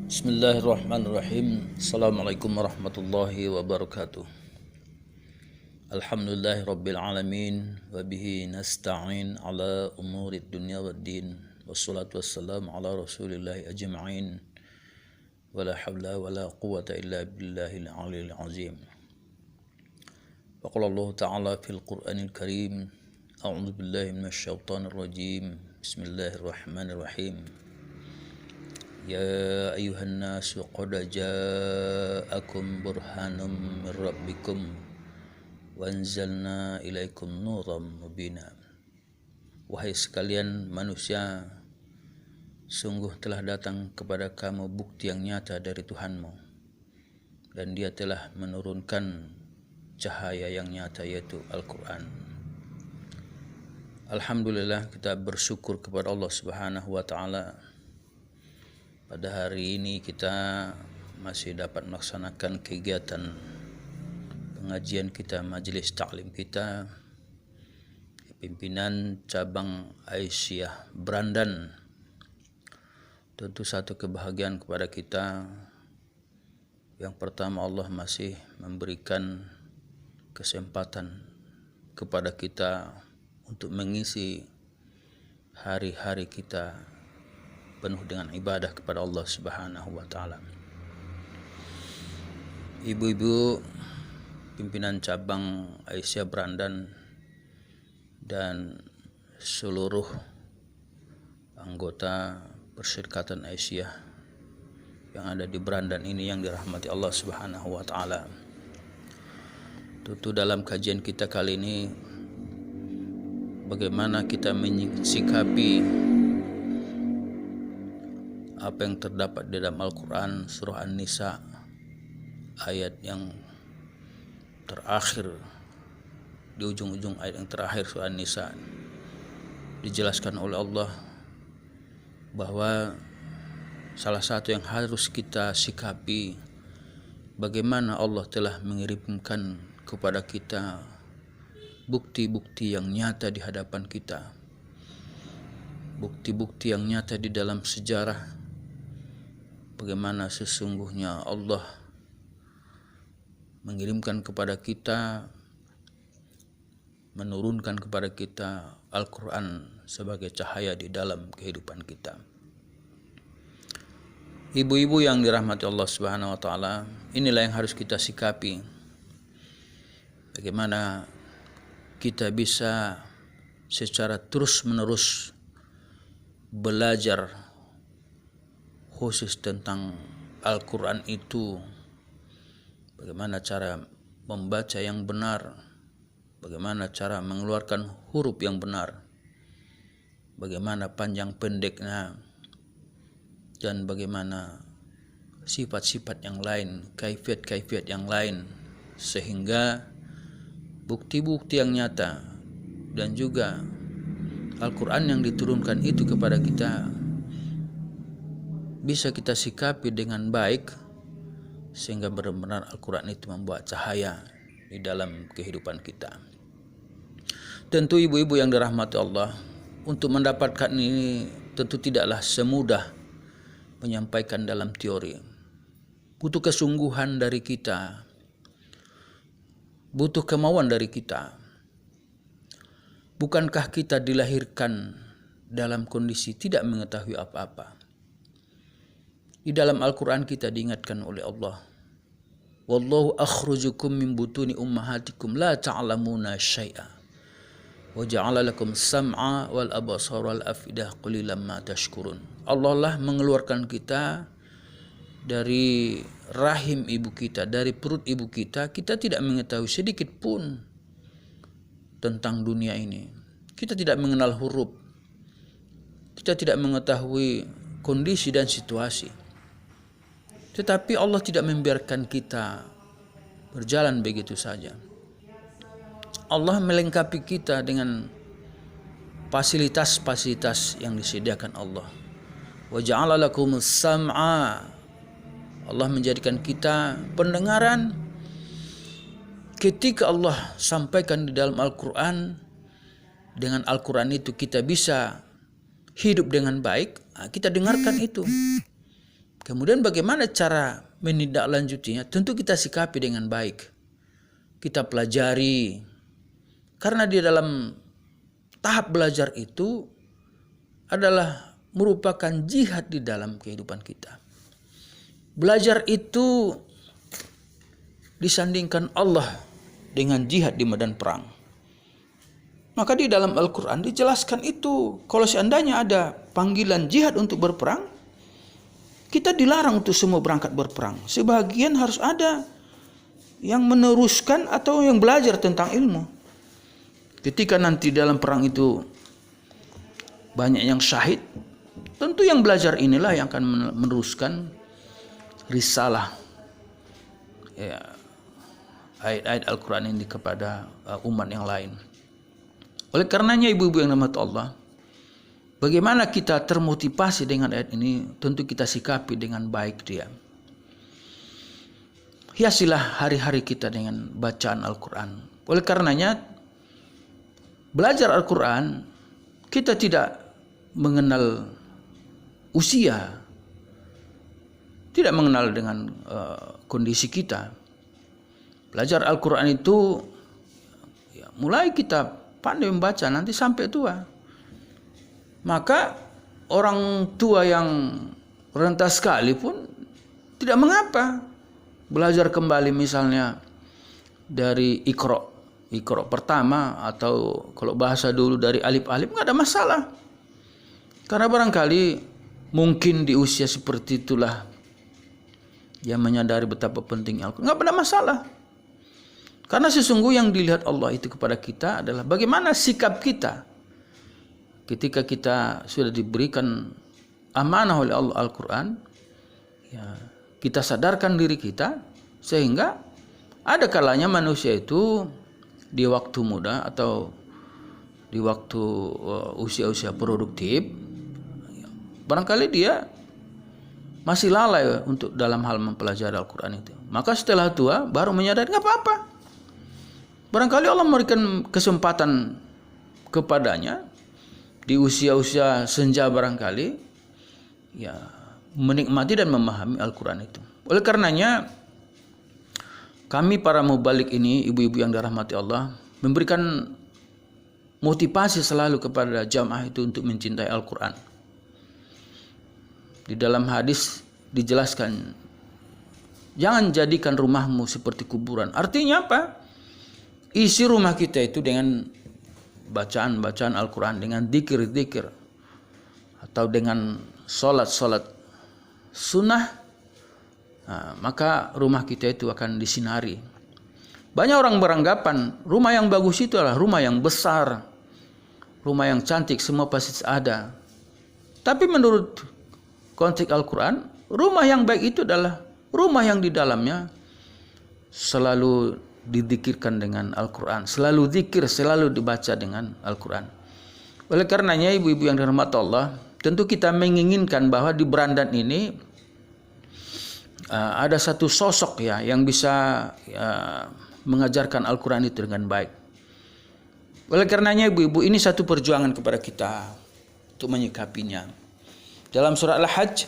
Bismillahirrahmanirrahim. Assalamualaikum warahmatullahi wabarakatuh. Alhamdulillahi rabbil alamin wa bihi nasta'in ala umurid dunya waddin. Wassalatu wassalamu ala rasulillahi ajma'in. Wala hawla wala quwwata illa billahil aliyil azim. Wa qala Allah ta'ala fil Qur'anil Karim, a'udzu billahi minasy syaithanir rajim. Bismillahirrahmanirrahim. Ya ayuhan nasu qad ja'akum burhanum min rabbikum wa anzalna ilaikum nuram mubina. Wahai sekalian manusia, sungguh telah datang kepada kamu bukti yang nyata dari Tuhanmu, dan Dia telah menurunkan cahaya yang nyata, yaitu Al-Quran. Alhamdulillah, kita bersyukur kepada Allah Subhanahu wa ta'ala. Pada hari ini kita masih dapat melaksanakan kegiatan pengajian kita, majelis taklim kita, pimpinan cabang Aisyah Brandan. Tentu satu kebahagiaan kepada kita. Yang pertama, Allah masih memberikan kesempatan kepada kita untuk mengisi hari-hari kita penuh dengan ibadah kepada Allah Subhanahu wa ta'ala. Ibu-ibu pimpinan cabang Aisyah Brandan dan seluruh anggota Perserikatan Aisyah yang ada di Brandan ini yang dirahmati Allah Subhanahu wa ta'ala. Tentu dalam kajian kita kali ini, bagaimana kita menyikapi apa yang terdapat di dalam Al-Quran surah An-Nisa ayat yang terakhir, di ujung-ujung ayat yang terakhir surah An-Nisa dijelaskan oleh Allah bahwa salah satu yang harus kita sikapi, bagaimana Allah telah mengirimkan kepada kita bukti-bukti yang nyata di hadapan kita, bukti-bukti yang nyata di dalam sejarah, bagaimana sesungguhnya Allah mengirimkan kepada kita, menurunkan kepada kita Al-Quran sebagai cahaya di dalam kehidupan kita. Ibu-ibu yang dirahmati Allah Subhanahu wa ta'ala, inilah yang harus kita sikapi. Bagaimana kita bisa secara terus-menerus belajar khusus tentang Al-Quran itu, bagaimana cara membaca yang benar, bagaimana cara mengeluarkan huruf yang benar, bagaimana panjang pendeknya, dan bagaimana sifat-sifat yang lain, kaifiat-kaifiat yang lain, sehingga bukti-bukti yang nyata dan juga Al-Quran yang diturunkan itu kepada kita bisa kita sikapi dengan baik, sehingga benar-benar Al-Quran itu membuat cahaya di dalam kehidupan kita. Tentu ibu-ibu yang dirahmati Allah, untuk mendapatkan ini tentu tidaklah semudah menyampaikan dalam teori. Butuh kesungguhan dari kita, butuh kemauan dari kita. Bukankah kita dilahirkan dalam kondisi tidak mengetahui apa-apa? Di dalam Al-Quran kita diingatkan oleh Allah, wallahu akhrajakum min butuni ummahatikum la ta'lamuna syai'a wa ja'ala lakum sam'a wal absara wal afidah qalilan ma tashkurun. Allah lah mengeluarkan kita dari rahim ibu kita, dari perut ibu kita. Kita tidak mengetahui sedikit pun tentang dunia ini. Kita tidak mengenal huruf, kita tidak mengetahui kondisi dan situasi. Tetapi Allah tidak membiarkan kita berjalan begitu saja. Allah melengkapi kita dengan fasilitas-fasilitas yang disediakan Allah. Wa ja'ala lakumus sam'a. Allah menjadikan kita pendengaran. Ketika Allah sampaikan di dalam Al-Quran, dengan Al-Quran itu kita bisa hidup dengan baik, kita dengarkan itu. Kemudian bagaimana cara menindaklanjutinya? Tentu kita sikapi dengan baik. Kita pelajari. Karena di dalam tahap belajar itu adalah merupakan jihad di dalam kehidupan kita. Belajar itu disandingkan Allah dengan jihad di medan perang. Maka di dalam Al-Quran dijelaskan itu. Kalau seandainya ada panggilan jihad untuk berperang, kita dilarang untuk semua berangkat berperang. Sebagian harus ada yang meneruskan atau yang belajar tentang ilmu. Ketika nanti dalam perang itu banyak yang syahid, tentu yang belajar inilah yang akan meneruskan risalah ayat-ayat Al-Quran ini kepada umat yang lain. Oleh karenanya ibu-ibu yang dirahmati Allah, bagaimana kita termotivasi dengan ayat ini? Tentu kita sikapi dengan baik dia. Hiasilah hari-hari kita dengan bacaan Al-Quran. Oleh karenanya, belajar Al-Quran, kita tidak mengenal usia, tidak mengenal dengan kondisi kita. Belajar Al-Quran itu mulai kita pandai membaca nanti sampai tua. Maka orang tua yang renta sekalipun tidak mengapa belajar kembali misalnya dari Iqra pertama, atau kalau bahasa dulu dari alif-alif, nggak ada masalah. Karena barangkali mungkin di usia seperti itulah dia menyadari betapa pentingnya Al-Quran. Nggak ada masalah. Karena sesungguhnya yang dilihat Allah itu kepada kita adalah bagaimana sikap kita ketika kita sudah diberikan amanah oleh Allah Al-Quran. Ya, kita sadarkan diri kita, sehingga ada kalanya manusia itu di waktu muda atau di waktu usia-usia produktif, barangkali dia masih lalai untuk dalam hal mempelajari Al-Quran itu. Maka setelah tua baru menyadari, nggak apa-apa. Barangkali Allah memberikan kesempatan kepadanya di usia-usia senja barangkali, ya, menikmati dan memahami Al-Quran itu. Oleh karenanya, kami para mubalik ini, ibu-ibu yang dirahmati Allah, memberikan motivasi selalu kepada jamaah itu untuk mencintai Al-Quran. Di dalam hadis dijelaskan, jangan jadikan rumahmu seperti kuburan. Artinya apa? Isi rumah kita itu dengan bacaan-bacaan Al-Quran, dengan dzikir-dzikir, atau dengan solat-solat sunnah, maka rumah kita itu akan disinari. Banyak orang beranggapan rumah yang bagus itu adalah rumah yang besar, rumah yang cantik, semua pasti ada. Tapi menurut konteks Al-Quran, rumah yang baik itu adalah rumah yang di dalamnya selalu dizikirkan dengan Al-Quran, selalu zikir, selalu dibaca dengan Al-Quran. Oleh karenanya ibu-ibu yang dirahmati Allah, tentu kita menginginkan bahwa di Berandan ini ada satu sosok ya yang bisa mengajarkan Al-Quran itu dengan baik. Oleh karenanya ibu-ibu, ini satu perjuangan kepada kita untuk menyikapinya. Dalam surah Al-Hajj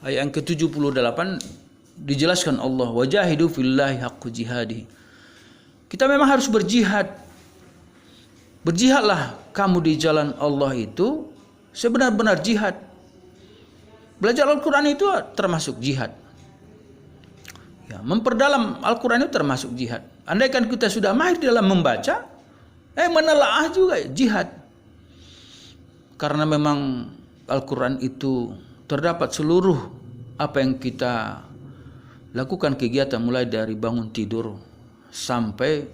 ayat yang ke-78 dijelaskan Allah, wajahidu fillahi haqqu jihadi. Kita memang harus berjihad. Berjihadlah kamu di jalan Allah itu sebenar-benar jihad. Belajar Al-Quran itu termasuk jihad. Ya, memperdalam Al-Quran itu termasuk jihad. Andaikan kita sudah mahir dalam membaca, menelaah juga jihad. Karena memang Al-Quran itu terdapat seluruh apa yang kita lakukan kegiatan, mulai dari bangun tidur sampai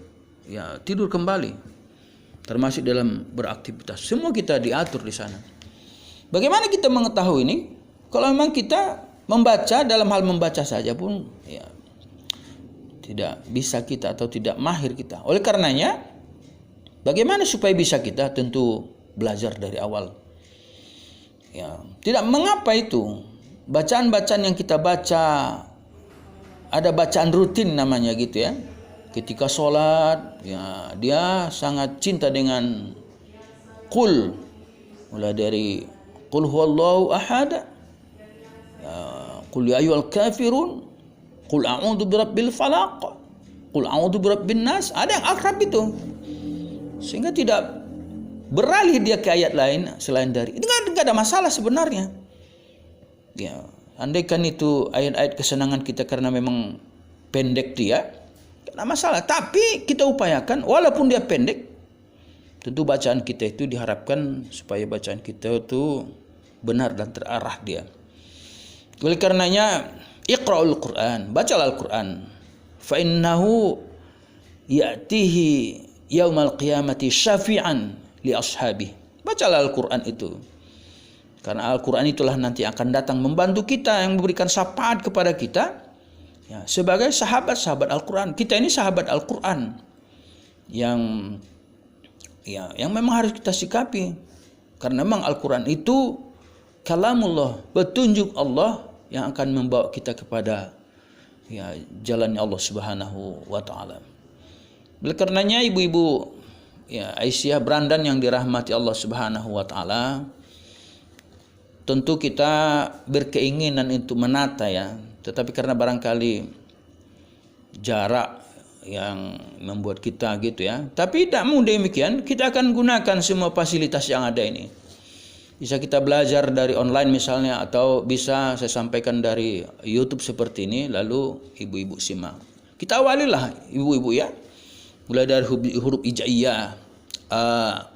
tidur kembali, termasuk dalam beraktivitas. Semua kita diatur di sana. Bagaimana kita mengetahui ini? Kalau memang kita membaca, dalam hal membaca saja pun tidak bisa kita atau tidak mahir kita. Oleh karenanya, bagaimana supaya bisa kita? Tentu belajar dari awal. Tidak mengapa itu bacaan-bacaan yang kita baca, ada bacaan rutin namanya gitu ya. Ketika sholat, dia sangat cinta dengan qul, mulai dari qul huwallahu ahad, Qul ya ayyuhal kafirun, qul a'udzu birabbil falaq, qul a'udzu birabbin nas. Ada yang akrab itu. Sehingga tidak beralih dia ke ayat lain selain dari. Itu enggak ada masalah sebenarnya. Ya, andaikan itu ayat-ayat kesenangan kita karena memang pendek dia, enggak masalah. Tapi kita upayakan walaupun dia pendek, tentu bacaan kita itu diharapkan supaya bacaan kita itu benar dan terarah dia. Oleh karenanya, iqra'ul Qur'an, bacalah Al-Qur'an. Fa innahu ya'tihi yaumal qiyamati syafi'an li ashabi. Bacalah Al-Qur'an itu. Karena Al-Qur'an itulah nanti akan datang membantu kita, yang memberikan syafaat kepada kita ya, sebagai sahabat-sahabat Al-Qur'an. Kita ini sahabat Al-Qur'an yang memang harus kita sikapi. Karena memang Al-Qur'an itu kalamullah, petunjuk Allah yang akan membawa kita kepada ya jalannya Allah Subhanahu wa taala. Oleh karenanya ibu-ibu ya Aisyah Brandan yang dirahmati Allah Subhanahu wa taala, tentu kita berkeinginan untuk menata ya, tetapi karena barangkali jarak yang membuat kita gitu ya. Tapi tidak mudah demikian, kita akan gunakan semua fasilitas yang ada ini. Bisa kita belajar dari online misalnya, atau bisa saya sampaikan dari YouTube seperti ini, lalu ibu-ibu simak. Kita awalilah ibu-ibu ya, mulai dari huruf hijaiyah, a,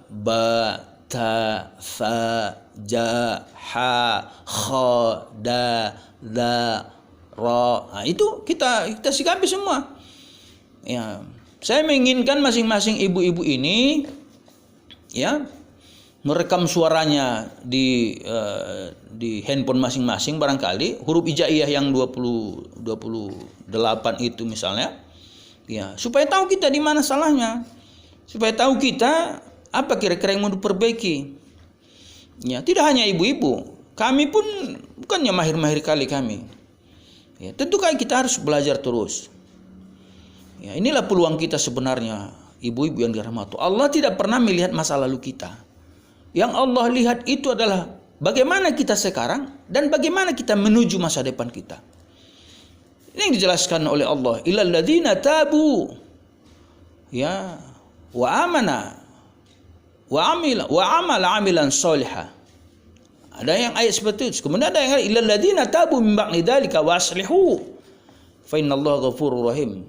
ba, ta, fa, ja, ha, kha, da, da, ra. Nah, itu kita sikapi semua. Ya, saya menginginkan masing-masing ibu-ibu ini ya merekam suaranya di handphone masing-masing, barangkali huruf hijaiyah yang 28 itu misalnya ya, supaya tahu kita di mana salahnya, supaya tahu kita apa kira-kira yang mau diperbaiki ya. Tidak hanya ibu-ibu, kami pun bukannya mahir-mahir kali kami ya, tentu kan kita harus belajar terus ya. Inilah peluang kita sebenarnya, ibu-ibu yang dirahmati Allah. Tidak pernah melihat masa lalu kita. Yang Allah lihat itu adalah bagaimana kita sekarang dan bagaimana kita menuju masa depan kita. Ini yang dijelaskan oleh Allah, illal ladzina tabu ya wa amana wa amala amilan sholiha. Ada yang ayat seperti itu. Kemudian ada yang illal ladzina tabu min ba'di dzalika wa aslihu fa innallaha ghafurur rahim.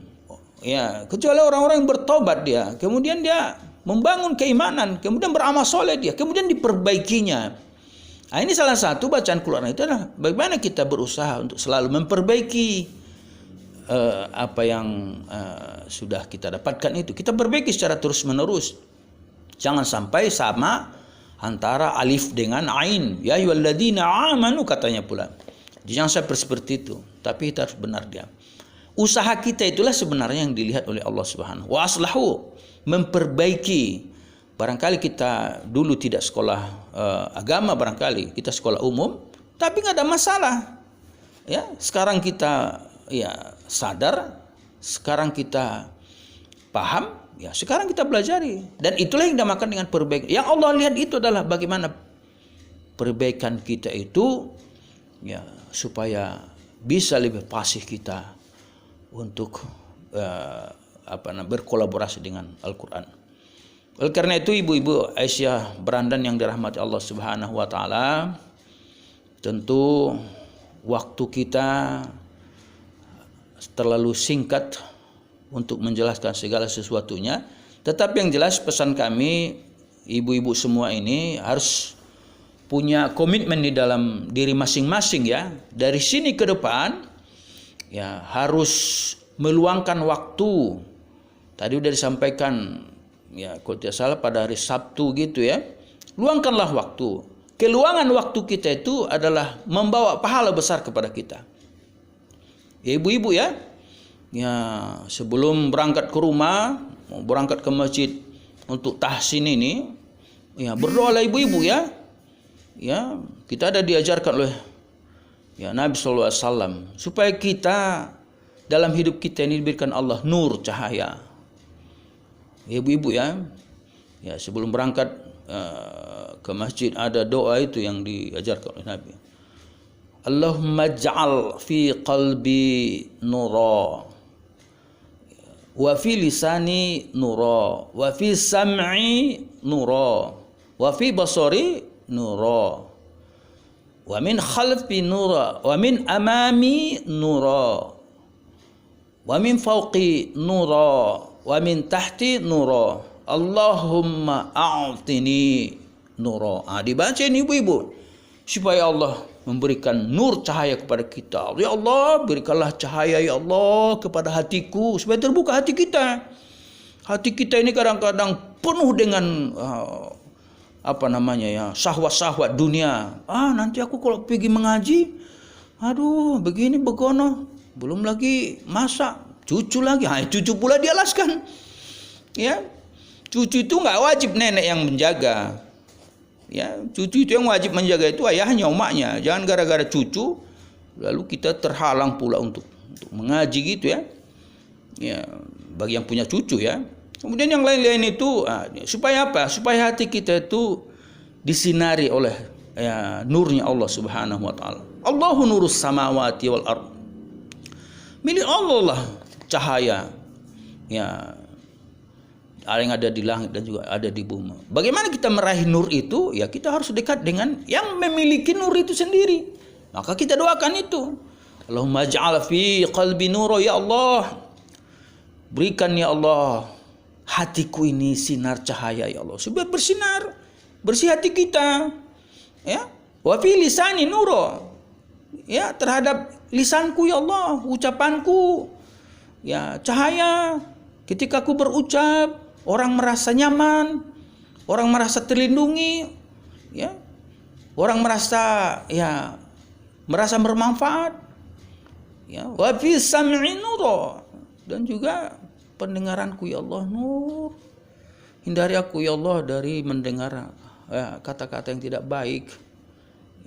Ya, kecuali orang-orang yang bertobat dia, kemudian dia membangun keimanan, kemudian beramal soleh dia, kemudian diperbaikinya. Nah, ini salah satu bacaan Quran itu adalah bagaimana kita berusaha untuk selalu memperbaiki apa yang sudah kita dapatkan itu. Kita perbaiki secara terus-menerus. Jangan sampai sama antara alif dengan ain. Ya ayyuhalladzina amanu katanya pula. Jangan sampai seperti itu, tapi kita harus benar dia. Usaha kita itulah sebenarnya yang dilihat oleh Allah Subhanahu wa aslahu, memperbaiki. Barangkali kita dulu tidak sekolah agama, barangkali kita sekolah umum, tapi nggak ada masalah. Ya, sekarang kita ya sadar, sekarang kita paham, ya sekarang kita pelajari. Dan itulah yang dinamakan dengan perbaikan. Yang Allah lihat itu adalah bagaimana perbaikan kita itu ya supaya bisa lebih fasih kita untuk berkolaborasi dengan Al-Quran. Oleh karena itu ibu-ibu Aisyah Brandan yang dirahmati Allah Subhanahu wa taala, tentu waktu kita terlalu singkat untuk menjelaskan segala sesuatunya, tetapi yang jelas pesan kami ibu-ibu semua ini harus punya komitmen di dalam diri masing-masing ya. Dari sini ke depan ya harus meluangkan waktu. Tadi udah disampaikan ya kalau tidak salah pada hari Sabtu gitu ya. Luangkanlah waktu. Keluangan waktu kita itu adalah membawa pahala besar kepada kita. Ya, ibu-ibu ya. Ya, sebelum berangkat ke rumah, mau berangkat ke masjid untuk tahsin ini, ya berdoalah ibu-ibu ya. Ya, kita ada diajarkan oleh ya Nabi sallallahu alaihi wasallam supaya kita dalam hidup kita ini diberikan Allah nur, cahaya. Ibu-ibu ya. Ya, sebelum berangkat ke masjid ada doa itu yang diajarkan oleh Nabi. Allahumma ij'al fi qalbi nura wa fi lisani nura wa fi sam'i nura wa fi basari nura wa min khalfi nura wa min amami nura wa min fawqi nura wa min tahti nura Allahumma a'tini nura. Dibaca ini ibu-ibu supaya Allah memberikan nur cahaya kepada kita. Ya Allah, berikanlah cahaya ya Allah kepada hatiku supaya terbuka hati kita. Hati kita ini kadang-kadang penuh dengan syahwat-syahwat dunia. Nanti aku kalau pergi mengaji, aduh begini begono, belum lagi masak, cucu lagi. Cucu pula dialaskan. Ya. Cucu itu enggak wajib nenek yang menjaga. Ya, cucu itu yang wajib menjaga itu ayahnya, umaknya. Jangan gara-gara cucu lalu kita terhalang pula untuk mengaji gitu ya. Ya, bagi yang punya cucu ya. Kemudian yang lain-lain itu supaya apa? Supaya hati kita itu disinari oleh nurnya Allah Subhanahu wa taala. Allahu nurus samawati wal ard. Milik Allah lah cahaya. Ya, ada yang ada di langit dan juga ada di bumi. Bagaimana kita meraih nur itu? Ya kita harus dekat dengan yang memiliki nur itu sendiri. Maka kita doakan itu. Allahumma ij'al fi qalbi nura, ya Allah. Berikan ya Allah hatiku ini sinar cahaya ya Allah. Supaya bersinar, bersih hati kita. Ya. Wa fi lisani nura. Ya, terhadap lisanku ya Allah, ucapanku. Ya, cahaya. Ketika aku berucap, orang merasa nyaman, orang merasa terlindungi, ya, orang merasa bermanfaat, ya. Wa fi sam'i nur, dan juga pendengaranku ya Allah nur. Hindari aku ya Allah dari mendengar kata-kata yang tidak baik,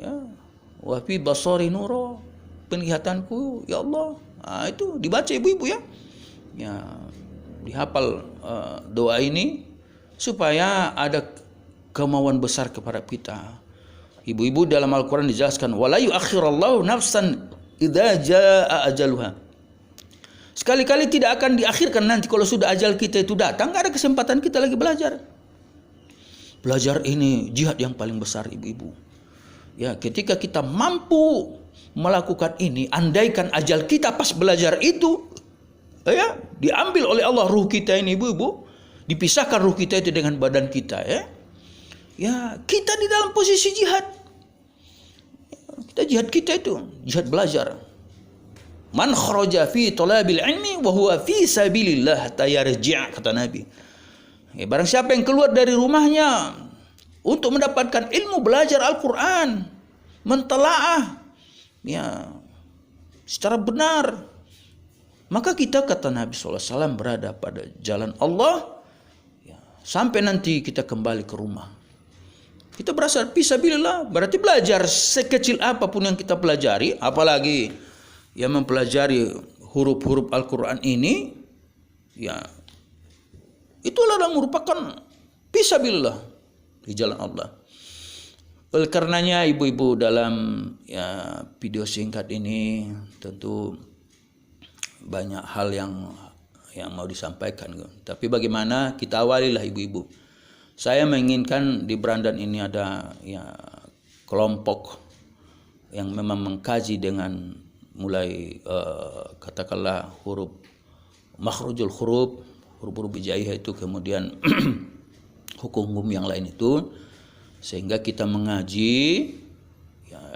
ya. Wa fi basari nur, penglihatanku ya Allah. Itu dibaca ibu-ibu ya. Ya. Dihafal doa ini supaya ada kemauan besar kepada kita. Ibu-ibu dalam Al-Quran dijelaskan wala yuakhirallahu nafsan idza jaa ajaluha. Sekali-kali tidak akan diakhirkan nanti kalau sudah ajal kita itu datang, enggak ada kesempatan kita lagi belajar. Belajar ini jihad yang paling besar ibu-ibu. Ya, ketika kita mampu melakukan ini, andaikan ajal kita pas belajar itu ya, diambil oleh Allah ruh kita ini ibu-ibu, dipisahkan ruh kita itu dengan badan kita ya. Ya, kita di dalam posisi jihad. Kita itu jihad belajar. Man kharaja fi talabil ilmi wa huwa fi sabilillah hatta yarji', kata Nabi. Ya, barang siapa yang keluar dari rumahnya untuk mendapatkan ilmu, belajar Al-Qur'an, mentelaah ya secara benar, maka kita, kata Nabi SAW, berada pada jalan Allah ya, sampai nanti kita kembali ke rumah. Kita berasa fisabilillah, berarti belajar sekecil apapun yang kita pelajari, apalagi yang mempelajari huruf-huruf Al-Quran ini, ya itulah merupakan fisabilillah di jalan Allah. Oleh karenanya ibu-ibu dalam video singkat ini tentu banyak hal yang mau disampaikan, tapi bagaimana kita awalilah ibu-ibu. Saya menginginkan di Brandan ini ada kelompok yang memang mengkaji dengan mulai katakanlah huruf makhrujul huruf hijaiyah itu, kemudian hukum-hukum yang lain itu, sehingga kita mengaji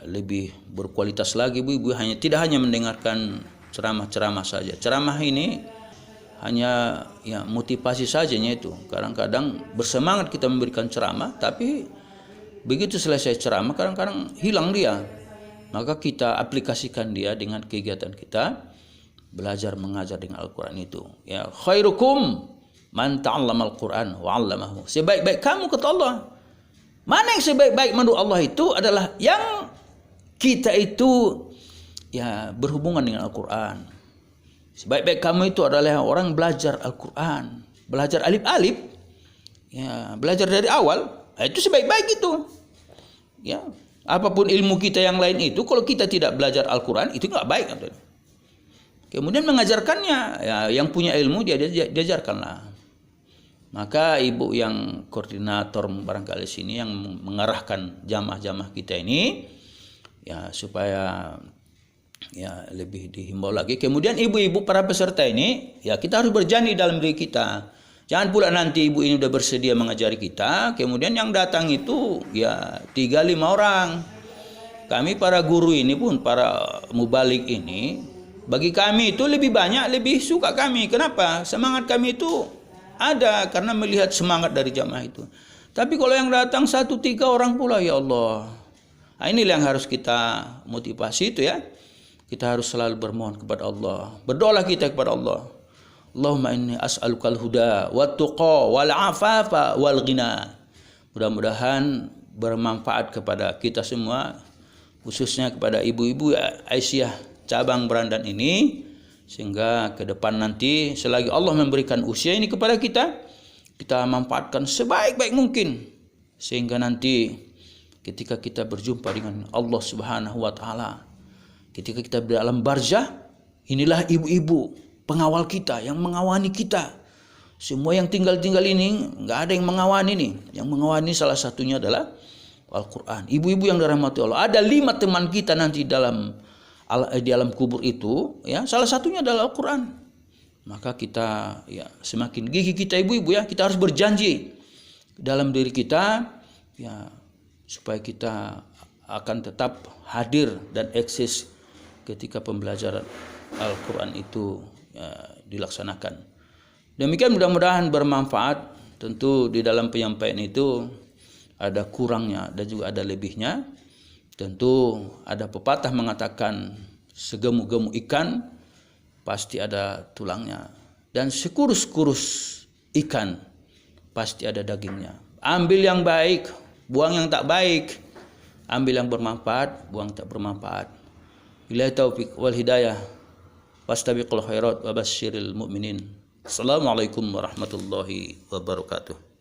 lebih berkualitas lagi ibu-ibu. Tidak hanya mendengarkan ceramah-ceramah saja. Ceramah ini hanya motivasi sajanya itu. Kadang-kadang bersemangat kita memberikan ceramah, tapi begitu selesai ceramah kadang-kadang hilang dia. Maka kita aplikasikan dia dengan kegiatan kita belajar mengajar dengan Al-Quran itu. Ya, khairukum man ta'allama Al-Quran wa 'allamahu. Sebaik-baik kamu, kata Allah. Mana yang sebaik-baik menurut Allah itu adalah yang kita itu berhubungan dengan Al-Quran. Sebaik-baik kamu itu adalah orang belajar Al-Quran, belajar alif-alif, belajar dari awal. Itu sebaik-baik itu. Ya, Apapun ilmu kita yang lain itu, kalau kita tidak belajar Al-Quran, itu nggak baik. Kemudian mengajarkannya, ya, yang punya ilmu dia diajarkanlah. Maka ibu yang koordinator barangkali sini yang mengarahkan jamaah-jamaah kita ini, ya supaya ya lebih dihimbau lagi. Kemudian ibu-ibu para peserta ini, ya kita harus berjanji dalam diri kita. Jangan pula nanti ibu ini udah bersedia mengajari kita, kemudian yang datang itu ya 3-5 orang. Kami para guru ini pun, para mubalik ini, bagi kami itu lebih banyak, lebih suka kami. Kenapa? Semangat kami itu ada karena melihat semangat dari jamaah itu. Tapi kalau yang datang 1-3 orang pula, ya Allah. Nah, inilah yang harus kita motivasi itu ya. Kita harus selalu bermohon kepada Allah. Berdoalah kita kepada Allah. Allahumma inni as'alukal huda wat tuqa wal afafa wal ghina. Mudah-mudahan bermanfaat kepada kita semua, khususnya kepada ibu-ibu Aisyah cabang Berandan ini, sehingga ke depan nanti selagi Allah memberikan usia ini kepada kita, kita manfaatkan sebaik-baik mungkin, sehingga nanti ketika kita berjumpa dengan Allah Subhanahu wa taala, ketika kita di alam barzah, inilah ibu-ibu pengawal kita, yang mengawani kita. Semua yang tinggal-tinggal ini nggak ada yang mengawani nih. Yang mengawani salah satunya adalah Al-Quran. Ibu-ibu yang dirahmati Allah. Ada 5 teman kita nanti di alam kubur itu, ya salah satunya adalah Al-Quran. Maka kita ya semakin gigih kita ibu-ibu ya, kita harus berjanji dalam diri kita ya supaya kita akan tetap hadir dan eksis ketika pembelajaran Al-Quran itu ya, dilaksanakan. Demikian, mudah-mudahan bermanfaat. Tentu di dalam penyampaian itu ada kurangnya dan juga ada lebihnya. Tentu ada pepatah mengatakan segemu-gemu ikan pasti ada tulangnya, dan sekurus-kurus ikan pasti ada dagingnya. Ambil yang baik, buang yang tak baik. Ambil yang bermanfaat, buang tak bermanfaat. Billahi taufiq wal hidayah. Wastabiqul khairat wa basyiril mu'minin. Assalamualaikum warahmatullahi wabarakatuh.